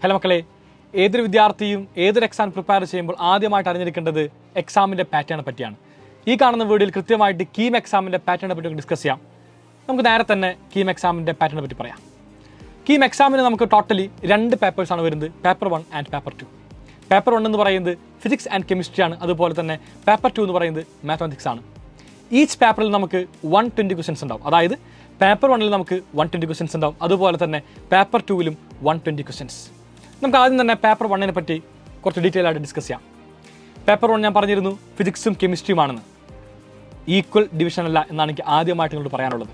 Hello മക്കളെ, ഏതൊരു വിദ്യാർത്ഥിയും ഏതൊരു എക്സാം പ്രിപ്പയർ ചെയ്യുമ്പോൾ ആദ്യമായിട്ട് അറിഞ്ഞിരിക്കേണ്ടത് എക്സാമിൻ്റെ പാറ്റേണെ പറ്റിയാണ്. ഈ കാണുന്ന വീഡിയോയിൽ കൃത്യമായിട്ട് കീം എക്സാമിൻ്റെ പാറ്റേണെ പറ്റി ഡിസ്കസ് ചെയ്യാം. നമുക്ക് നേരെ തന്നെ കീം എക്സാമിൻ്റെ പാറ്റേണെ പറ്റി പറയാം. കീം എക്സാമിന് നമുക്ക് ടോട്ടലി 2 പേപ്പേഴ്സാണ് വരുന്നത്, പേപ്പർ 1 ആൻഡ് പേപ്പർ 2. പേപ്പർ 1 എന്ന് പറയുന്നത് ഫിസിക്സ് ആൻഡ് കെമിസ്ട്രി ആണ്. അതുപോലെ തന്നെ പേപ്പർ 2 എന്ന് പറയുന്നത് മാത്തമാറ്റിക്സ് ആണ്. ഈച്ച് പേപ്പറിൽ നമുക്ക് 120 ക്വസ്റ്റൻസ് ഉണ്ടാവും. അതായത് പേപ്പർ 1ൽ നമുക്ക് 120 ക്വസ്റ്റൻസ് ഉണ്ടാവും. അതുപോലെ തന്നെ പേപ്പർ 2ലും 120 ക്വസ്റ്റൻസ്. നമുക്ക് ആദ്യം തന്നെ പേപ്പർ 1നെ പറ്റി കുറച്ച് ഡീറ്റെയിൽ ആയിട്ട് ഡിസ്കസ് ചെയ്യാം. പേപ്പർ 1 ഞാൻ പറഞ്ഞിരുന്നു ഫിസിക്സും കെമിസ്ട്രിയുമാണെന്ന്. ഈക്വൽ ഡിവിഷൻ അല്ല എന്നാണ് എനിക്ക് ആദ്യമായിട്ട് നിങ്ങളോട് പറയാനുള്ളത്.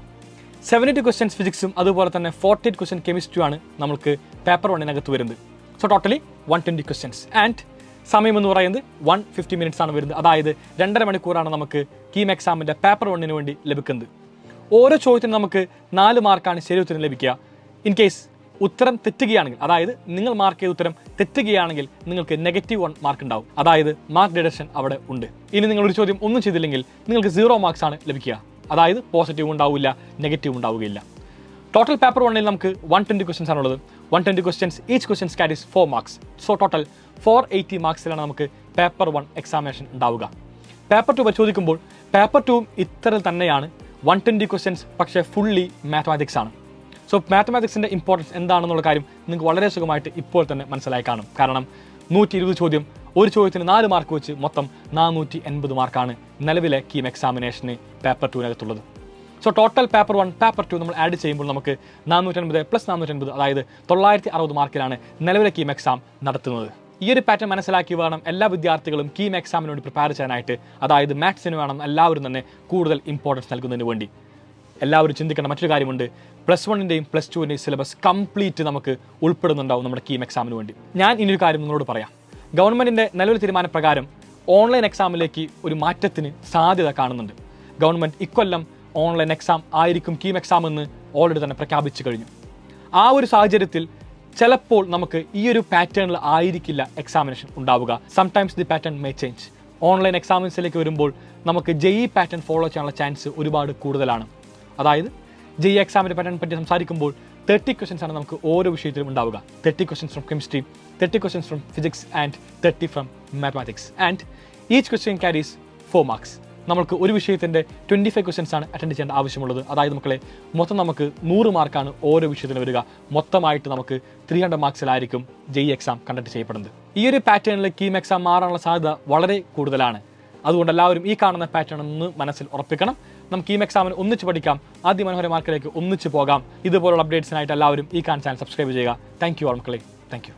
72 ക്വസ്റ്റൻസ് ഫിസിക്സും അതുപോലെ തന്നെ 48 ക്വസ്റ്റൻ കെമിസ്ട്രിയുമാണ് നമുക്ക് പേപ്പർ 1നകത്ത് വരുന്നത്. സോ ടോട്ടലി 120 ക്വസ്റ്റൻസ് ആൻഡ് സമയം എന്ന് പറയുന്നത് 150 മിനിറ്റ്സ് ആണ് വരുന്നത്. അതായത് 2.5 മണിക്കൂറാണ് നമുക്ക് കീം എക്സാമിൻ്റെ പേപ്പർ 1ന് വേണ്ടി ലഭിക്കുന്നത്. ഓരോ ചോദ്യത്തിനും നമുക്ക് 4 മാർക്കാണ് ശരി ഉത്തരം ലഭിക്കുക. ഇൻ കേസ് ഉത്തരം തെറ്റുകയാണെങ്കിൽ, അതായത് നിങ്ങൾ മാർക്ക് ചെയ്ത ഉത്തരം തെറ്റുകയാണെങ്കിൽ നിങ്ങൾക്ക് -1 മാർക്ക് ഉണ്ടാവും. അതായത് മാർക്ക് ഡിഡക്ഷൻ അവിടെ ഉണ്ട്. ഇനി നിങ്ങൾ ഒരു ചോദ്യം ഒന്നും ചെയ്തില്ലെങ്കിൽ നിങ്ങൾക്ക് 0 മാർക്സ് ആണ് ലഭിക്കുക. അതായത് പോസിറ്റീവ് ഉണ്ടാവില്ല, നെഗറ്റീവ് ഉണ്ടാവുകയില്ല. ടോട്ടൽ പേപ്പർ 1ൽ നമുക്ക് 120 ക്വസ്റ്റൻസ് ആണുള്ളത്. 120 questions, each questions carries 4 marks. So total 480 മാർക്സിലാണ് നമുക്ക് പേപ്പർ 1 എക്സാമിനേഷൻ ഉണ്ടാവുക. പേപ്പർ 2 പരിശോധിക്കുമ്പോൾ പേപ്പർ 2 ഇത്തരം തന്നെയാണ്. 120 ക്വസ്റ്റൻസ്, പക്ഷേ ഫുള്ളി മാത്തമാറ്റിക്സ് ആണ്. സോ മാത്തമാറ്റിക്സിൻ്റെ ഇമ്പോർട്ടൻസ് എന്താണെന്നുള്ള കാര്യം നിങ്ങൾക്ക് വളരെ സുഖമായിട്ട് ഇപ്പോൾ തന്നെ മനസ്സിലായി കാണും. കാരണം 120 ചോദ്യം, ഒരു ചോദ്യത്തിന് 4 മാർക്ക് വെച്ച് മൊത്തം 480 മാർക്കാണ് നിലവിലെ കീം എക്സാമിനേഷന് പേപ്പർ 2നകത്തുള്ളത്. സോ ടോട്ടൽ പേപ്പർ 1 പേപ്പർ 2 നമ്മൾ ആഡ് ചെയ്യുമ്പോൾ നമുക്ക് 480 + 480, അതായത് 960 മാർക്കിലാണ് നിലവിലെ കീം എക്സാം നടത്തുന്നത്. ഈ ഒരു പാറ്റേൺ മനസ്സിലാക്കി വേണം എല്ലാ വിദ്യാർത്ഥികളും കീം എക്സാമിന് വേണ്ടി പ്രിപ്പയർ ചെയ്യാനായിട്ട്. അതായത് മാത്സിന് വേണം എല്ലാവരും തന്നെ കൂടുതൽ ഇമ്പോർട്ടൻസ് നൽകുന്നതിന് വേണ്ടി. എല്ലാവരും ചിന്തിക്കേണ്ട മറ്റൊരു കാര്യമുണ്ട്, +1ൻ്റെയും +2ൻ്റെയും സിലബസ് കംപ്ലീറ്റ് നമുക്ക് ഉൾപ്പെടുന്നുണ്ടാവും നമ്മുടെ കീം എക്സാമിന് വേണ്ടി. ഞാൻ ഇനിയൊരു കാര്യം നിങ്ങളോട് പറയാം. ഗവൺമെൻറ്റിൻ്റെ നിലവിലെ തീരുമാനപ്രകാരം ഓൺലൈൻ എക്സാമിലേക്ക് ഒരു മാറ്റത്തിന് സാധ്യത കാണുന്നുണ്ട്. ഗവൺമെൻറ് ഇക്കൊല്ലം ഓൺലൈൻ എക്സാം ആയിരിക്കും കീം എക്സാം എന്ന് ഓൾറെഡി തന്നെ പ്രഖ്യാപിച്ചു കഴിഞ്ഞു. ആ ഒരു സാഹചര്യത്തിൽ ചിലപ്പോൾ നമുക്ക് ഈ ഒരു പാറ്റേണിൽ ആയിരിക്കില്ല എക്സാമിനേഷൻ ഉണ്ടാവുക. Sometimes the pattern may change. Online എക്സാമിനേഷനിലേക്ക് വരുമ്പോൾ നമുക്ക് JEE പാറ്റേൺ ഫോളോ ചെയ്യാനുള്ള ചാൻസ് ഒരുപാട് കൂടുതലാണ്. അതായത് JEE എക്സാമിൻ്റെ പാറ്റേൺ പറ്റി സംസാരിക്കുമ്പോൾ 30 ക്വസ്റ്റൻസ് ആണ് നമുക്ക് ഓരോ വിഷയത്തിലും ഉണ്ടാവുക. 30 questions from chemistry, 30 questions from physics and 30 from mathematics. And each question carries 4 marks. നമുക്ക് ഒരു വിഷയത്തിൻ്റെ 25 ക്വസ്റ്റൻസ് ആണ് അറ്റൻഡ് ചെയ്യേണ്ട ആവശ്യമുള്ളത്. അതായത് മക്കളെ മൊത്തം നമുക്ക് 100 മാർക്കാണ് ഓരോ വിഷയത്തിന് വരിക. മൊത്തമായിട്ട് നമുക്ക് 300 മാർക്സിലായിരിക്കും JEE എക്സാം കണ്ടക്ട് ചെയ്യപ്പെടുന്നത്. ഈ ഒരു പാറ്റേണിൽ കീം എക്സാം മാറാനുള്ള സാധ്യത വളരെ കൂടുതലാണ്. അതുകൊണ്ട് എല്ലാവരും ഈ കാണുന്ന പാറ്റേൺ ഒന്ന് മനസ്സിൽ ഉറപ്പിക്കണം. നമുക്ക് കീം എക്സാമിന് ഒന്നിച്ച് പഠിക്കാം, അതിമനോഹര മാർക്കിലേക്ക് ഒന്നിച്ച് പോകാം. ഇതുപോലുള്ള അപ്ഡേറ്റ്സിനായിട്ട് എല്ലാവരും ഈ ചാനൽ സബ്സ്ക്രൈബ് ചെയ്യുക. താങ്ക് യു ആൾ മക്കളെ, താങ്ക് യു.